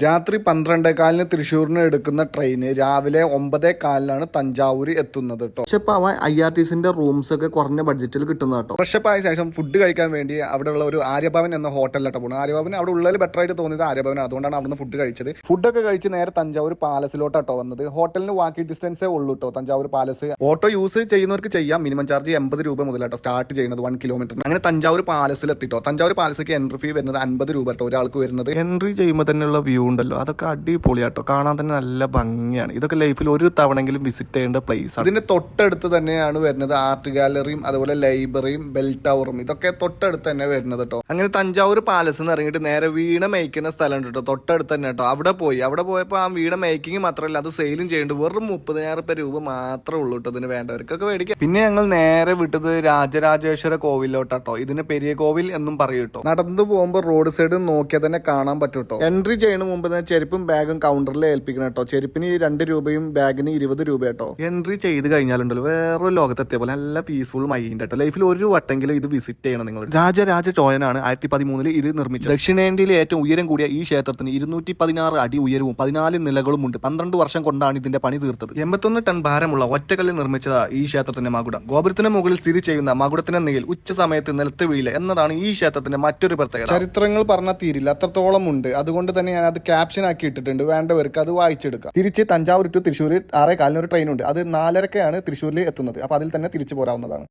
രാത്രി 12:15 തൃശ്ശൂരിന് എടുക്കുന്ന ട്രെയിന് രാവിലെ 9:15 തഞ്ചാവൂർ എത്തുന്നത് കേട്ടോ. പക്ഷെ ഇപ്പോൾ IRTCന്റെ റൂംസ് ഒക്കെ കുറഞ്ഞ ബഡ്ജറ്റിൽ കിട്ടുന്നത് കേട്ടോ. ഫ്രഷപ്പ് ആയ ശേഷം ഫുഡ് കഴിക്കാൻ വേണ്ടി അവിടെയുള്ള ഒരു ആര്യഭവൻ എന്ന ഹോട്ടലിലോട്ട് പോകുന്നത്. ആര്യഭവൻ അവിടെ ഉള്ളതിൽ ബെറ്റർ ആയിട്ട് തോന്നിയത് ആര്യഭവൻ, അതുകൊണ്ടാണ് അവിടുന്ന് ഫുഡ് കഴിച്ചത്. ഫുഡൊക്കെ കഴിച്ച് നേരെ തഞ്ചാവൂർ പാലസിലോട്ടോ വന്നത്. ഹോട്ടലിന് വാക്കി ഡിസ്റ്റൻസേ ഉള്ളൂ കേട്ടോ തഞ്ചാവൂർ പാലസ്. ഓട്ടോ യൂസ് ചെയ്യുന്നവർക്ക് ചെയ്യാം. മിനിമം ചാർജ് 80 രൂപ മുതലാട്ടോ സ്റ്റാർട്ട് ചെയ്യുന്നത് 1 കിലോമീറ്റർ. അങ്ങനെ തഞ്ചാവൂർ പാലസിൽ എത്തിട്ടോ. തഞ്ചാവൂർ പാലസിലേക്ക് എൻട്രി ഫീ വരുന്നത് 50 രൂപ കേട്ടോ ഒരാൾക്ക് വരുന്നത്. എൻട്രി ചെയ്യുമ്പോൾ തന്നെയുള്ള വ്യൂ ഉണ്ടല്ലോ, അതൊക്കെ അടിപൊളിയാട്ടോ, കാണാൻ തന്നെ നല്ല ഭംഗിയാണ്. ഇതൊക്കെ ലൈഫിൽ ഒരു തവണെങ്കിലും വിസിറ്റ് ചെയ്യേണ്ട പ്ലേസ് ആണ്. ഇതിന്റെ തൊട്ടടുത്ത് തന്നെയാണ് വരുന്നത് ആർട്ട് ഗാലറിയും അതുപോലെ ലൈബ്രറിയും ബെൽ ടവറും, ഇതൊക്കെ തൊട്ടടുത്ത് തന്നെ വരുന്നത് കേട്ടോ. അങ്ങനെ തഞ്ചാവൂർ പാലസ് എന്ന് ഇറങ്ങിയിട്ട് നേരെ വീണ മേയ്ക്കുന്ന സ്ഥലം ഉണ്ട് കേട്ടോ, തൊട്ടടുത്ത് തന്നെ കേട്ടോ. അവിടെ പോയപ്പോൾ ആ വീണ മേക്കിങ് മാത്രമല്ല അത് സെയിലും ചെയ്യുന്നുണ്ട്. വെറും 30,000 രൂപ മാത്രമേ ഉള്ളൂ കേട്ടോ ഇതിന് വേണ്ടവർക്കൊക്കെ മേടിക്കാം. പിന്നെ ഞങ്ങൾ നേരെ വിട്ടത് രാജരാജേശ്വര കോവിലോട്ടോ. ഇതിന് പെരിയ കോവിൽ എന്നും പറയും കേട്ടോ. നടന്നു പോകുമ്പോൾ റോഡ് സൈഡ് നോക്കിയാൽ തന്നെ കാണാൻ പറ്റും കേട്ടോ. എൻട്രി ചെയ്യുന്ന മുമ്പ് തന്നെ ചെരുപ്പും ബാഗും കൗണ്ടറിൽ ഏൽപ്പിക്കണം കേട്ടോ. ചെരുപ്പിന് 2 രൂപയും ബാഗിന് 20 രൂപ കേട്ടോ. എൻട്രി ചെയ്ത് കഴിഞ്ഞാലുണ്ടല്ലോ വേറൊരു ലോകത്തെത്തിയ പോലെ നല്ല പീസ്ഫുൾ മൈൻഡ് കേട്ടോ. ലൈഫിൽ ഒരു വട്ടെങ്കിലും ഇത് വിസിറ്റ് ചെയ്യണം നിങ്ങൾ. രാജരാജ ചോഴനാണ് 2013 ഇത് നിർമ്മിച്ചത്. ദക്ഷിണേന്ത്യയിലെ ഏറ്റവും ഉയരം കൂടിയ ഈ ക്ഷേത്രത്തിന് 216 അടി ഉയരവും 14 നിലകളും ഉണ്ട്. 12 വർഷം കൊണ്ടാണ് ഇതിന്റെ പണി തീർത്തത്. 81 ടൺ ഭാരമുള്ള ഒറ്റക്കല്ലിൽ നിർമ്മിച്ചത് ഈ ക്ഷേത്രത്തിന്റെ മകുടം. ഗോപുരത്തിന് മുകളിൽ സ്ഥിതി ചെയ്യുന്ന മകുടത്തിന്റെ നെയിൽ ഉച്ച സമയത്ത് നിലത്ത് വീഴില്ല എന്നതാണ് ഈ ക്ഷേത്രത്തിന്റെ മറ്റൊരു പ്രത്യേകത. ചരിത്രങ്ങൾ പറഞ്ഞാൽ തീരില്ല, അത്രത്തോളം ഉണ്ട്. അതുകൊണ്ട് തന്നെ ഞാൻ അത് ക്യാപ്ഷൻ ആക്കി ഇട്ടിട്ടുണ്ട്, വേണ്ടവർക്ക് അത് വായിച്ചെടുക്കാം. തിരിച്ച് തഞ്ചാവൂർ ടു തൃശ്ശൂർ 6:15 ഒരു ട്രെയിൻ ഉണ്ട്. അത് 4:30ക്കാണ് തൃശ്ശൂരിൽ എത്തുന്നത്. അപ്പൊ അതിൽ തന്നെ തിരിച്ചു പോരാവുന്നതാണ്.